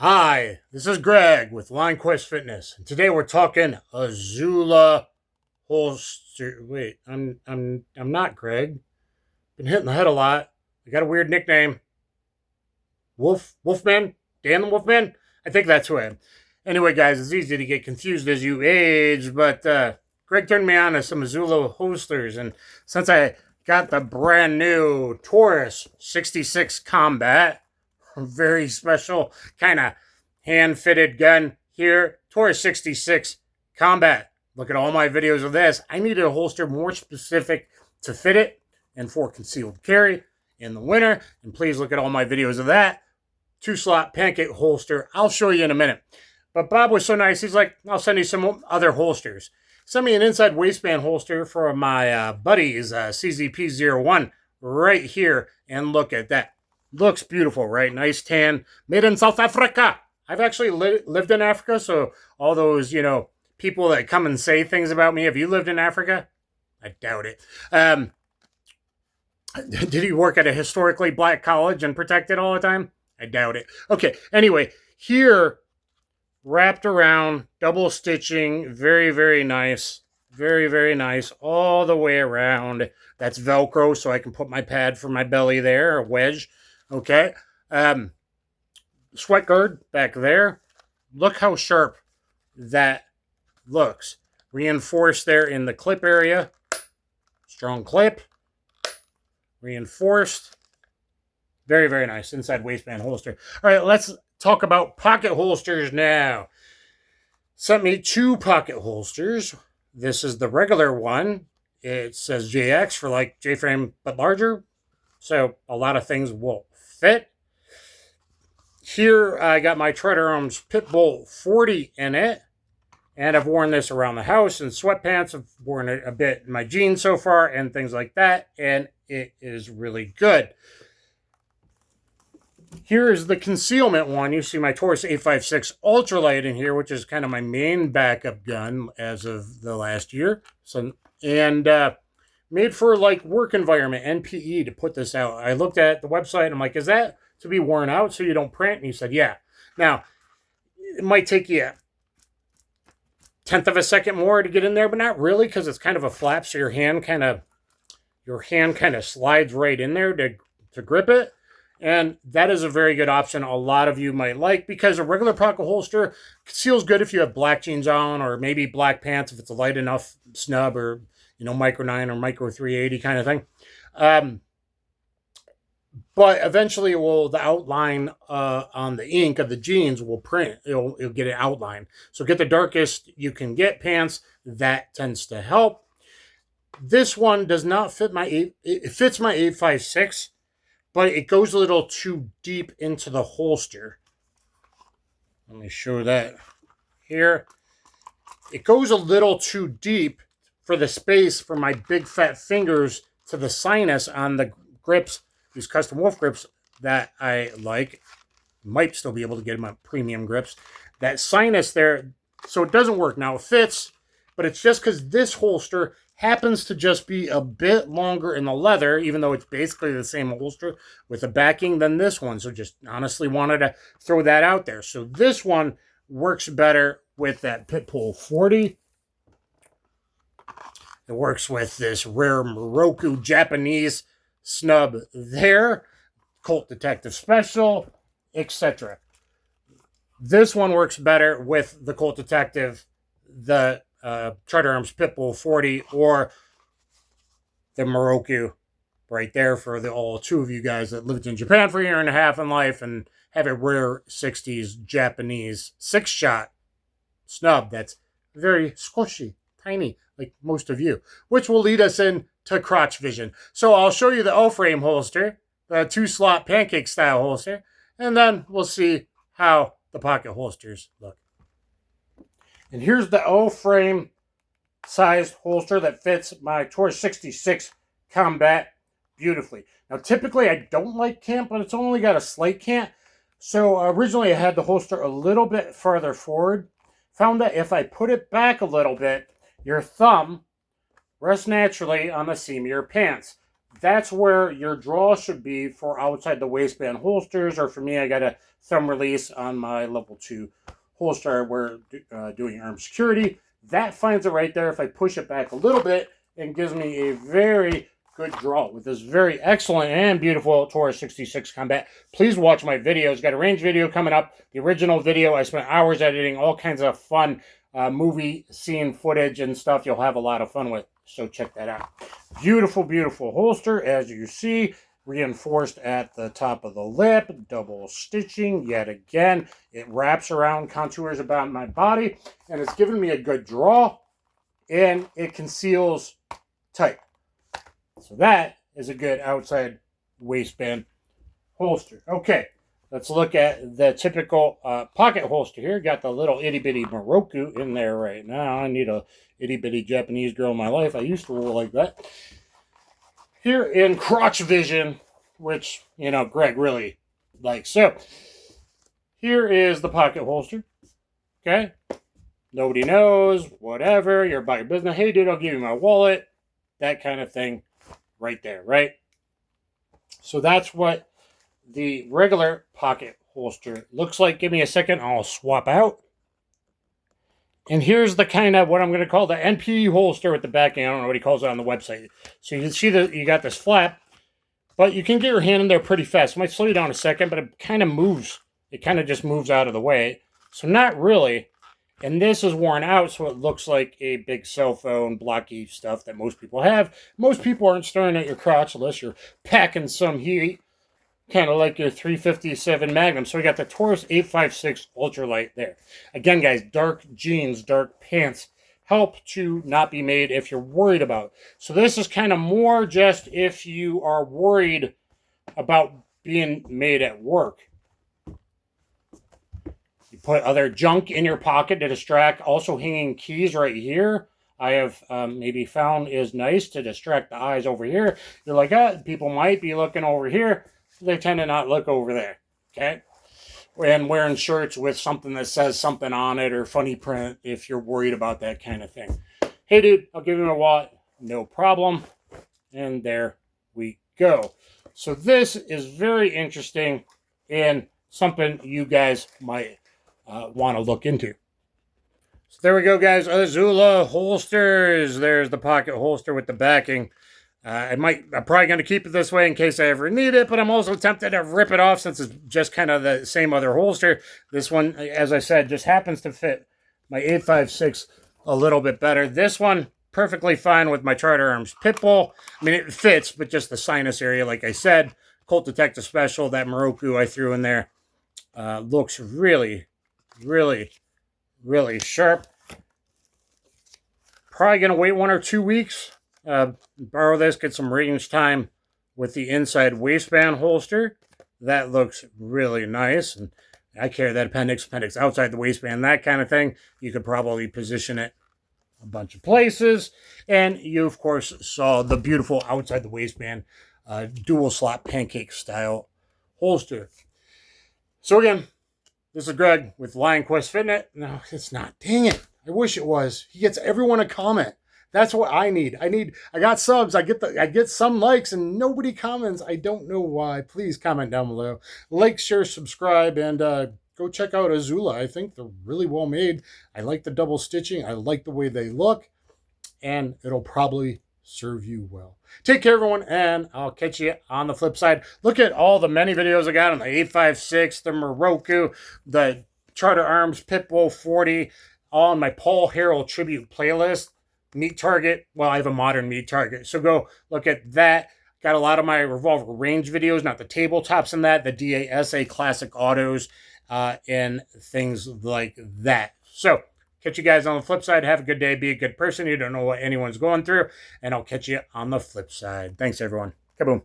Hi, this is Greg with LIONQUEST Fitness. And today we're talking Azula holster. Wait, I'm not Greg. Been hitting the head a lot. I got a weird nickname. Wolfman? Dan the Wolfman? I think that's who I am. Anyway, guys, it's easy to get confused as you age, but Greg turned me on to some Azula holsters, and since I got the brand new Taurus 66 Combat, a very special kind of hand-fitted gun here, Taurus 66 Combat. Look at all my videos of this. I needed a holster more specific to fit it and for concealed carry in the winter, and please look at all my videos of that. 2-slot pancake holster. I'll show you in a minute. But Bob was so nice, he's like, I'll send you some other holsters. Send me an inside waistband holster for my buddy's CZP-01 right here. And look at that. Looks beautiful, right? Nice tan. Made in South Africa. I've actually lived in Africa, so all those, people that come and say things about me, have you lived in Africa? I doubt it. Did he work at a historically black college and protect it all the time? I doubt it. Okay, anyway, here, wrapped around, double stitching, very, very nice. Very, very nice, all the way around. That's Velcro, so I can put my pad for my belly there, a wedge. Okay. Sweat guard back there. Look how sharp that looks. Reinforced there in the clip area. Strong clip. Reinforced. Very, very nice inside waistband holster. All right, let's talk about pocket holsters now. Sent me 2 pocket holsters. This is the regular one. It says JX for like J-frame but larger. So a lot of things will fit. Here I got my Treader Arms Pitbull 40 in it. And I've worn this around the house in sweatpants. I've worn it a bit in my jeans so far and things like that. And it is really good. Here is the concealment one. You see my Taurus 856 Ultralight in here, which is kind of my main backup gun as of the last year. So, and made for like work environment, NPE, to put this out. I looked at the website. I'm like, is that to be worn out so you don't print? And he said, yeah. Now, it might take you a tenth of a second more to get in there, but not really, because it's kind of a flap, so your hand kind of slides right in there to grip it. And that is a very good option a lot of you might like, because a regular pocket holster conceals good if you have black jeans on, or maybe black pants if it's a light enough snub, or micro 9 or micro 380 kind of thing. But eventually the outline on the ink of the jeans will print. It'll get an outline. So get the darkest you can get pants. That tends to help. This one does not fit it fits my 856, but it goes a little too deep into the holster. Let me show that here. It goes a little too deep for the space for my big fat fingers to the sinus on the grips, these custom wolf grips that I like. Might still be able to get them on premium grips. That sinus there, so it doesn't work. Now it fits, but it's just because this holster happens to just be a bit longer in the leather, even though it's basically the same holster with a backing than this one. So just honestly wanted to throw that out there. So this one works better with that Pitbull 40. It works with this rare Moroku Japanese snub there, Colt Detective Special, etc. This one works better with the Colt Detective, the Treader Arms Pitbull 40, or the Moroku right there for all 2 of you guys that lived in Japan for a year and a half in life and have a rare 60s Japanese 6-shot snub that's very squishy, tiny, like most of you, which will lead us into crotch vision. So I'll show you the O-frame holster, the 2-slot pancake style holster, and then we'll see how the pocket holsters look. And here's the O-frame sized holster that fits my Taurus 66 Combat beautifully. Now, typically I don't like cant, but it's only got a slight cant. So originally I had the holster a little bit farther forward. Found that if I put it back a little bit, your thumb rests naturally on the seam of your pants. that's where your draw should be for outside the waistband holsters. Or for me, I got a thumb release on my level 2 holster where doing arm security. That finds it right there. If I push it back a little bit, and gives me a very good draw with this very excellent and beautiful Taurus 66 Combat. Please watch my videos. Got a range video coming up. The original video, I spent hours editing, all kinds of fun movie scene footage and stuff you'll have a lot of fun with. So check that out. Beautiful, beautiful holster, as you see. Reinforced at the top of the lip, double stitching yet again. It wraps around, contours about my body, and it's giving me a good draw, and it conceals tight. So that is a good outside waistband holster. Okay, let's look at the typical pocket holster here. Got the little itty bitty Moroku in there right now. I need a itty bitty Japanese girl in my life. I used to roll like that. Here in crotch vision, which, you know, Greg really likes. So, here is the pocket holster. Okay? Nobody knows, whatever. You're about your business. Hey, dude, I'll give you my wallet. That kind of thing right there, right? So, that's what the regular pocket holster looks like. Give me a second. I'll swap out. And here's the kind of what I'm going to call the NP holster with the backing. I don't know what he calls it on the website. So you can see that you got this flap, but you can get your hand in there pretty fast. I might slow you down a second, but it kind of moves. It kind of just moves out of the way. So not really. And this is worn out, so it looks like a big cell phone, blocky stuff that most people have. Most people aren't staring at your crotch unless you're packing some heat. Kind of like your 357 Magnum. So we got the Taurus 856 Ultralight there. Again, guys, dark jeans, dark pants help to not be made if you're worried about. So this is kind of more just if you are worried about being made at work. You put other junk in your pocket to distract. Also hanging keys right here. I have maybe found is nice to distract the eyes over here. You're like, people might be looking over here. They tend to not look over there, okay? And wearing shirts with something that says something on it or funny print if you're worried about that kind of thing. Hey, dude, I'll give you my wallet. No problem. And there we go. So this is very interesting and something you guys might want to look into. So there we go, guys. Azula holsters. There's the pocket holster with the backing. I'm probably going to keep it this way in case I ever need it, but I'm also tempted to rip it off since it's just kind of the same other holster. This one, as I said, just happens to fit my 856 a little bit better. This one, perfectly fine with my Charter Arms Pitbull. I mean, it fits, but just the sinus area, like I said. Colt Detective Special, that Moroku I threw in there, looks really, really, really sharp. Probably going to wait 1 or 2 weeks. Borrow this, get some range time with the inside waistband holster. That looks really nice. And I carry that appendix outside the waistband, that kind of thing. You could probably position it a bunch of places. And you, of course, saw the beautiful outside the waistband dual slot pancake style holster. So again, this is Greg with LIONQUEST Fitness. No, it's not. Dang it. I wish it was. He gets everyone a comment. That's what I need. I got subs. I get some likes and nobody comments. I don't know why. Please comment down below. Like, share, subscribe, and go check out Azula. I think they're really well made. I like the double stitching. I like the way they look. And it'll probably serve you well. Take care, everyone, and I'll catch you on the flip side. Look at all the many videos I got on the 856, the Moroku, the Charter Arms Pitbull 40, all on my Paul Harrell tribute playlist. Meat Target. Well, I have a modern Meat Target. So go look at that. Got a lot of my revolver range videos, not the tabletops in that, the DASA classic autos, and things like that. So catch you guys on the flip side. Have a good day. Be a good person. You don't know what anyone's going through. And I'll catch you on the flip side. Thanks, everyone. Kaboom.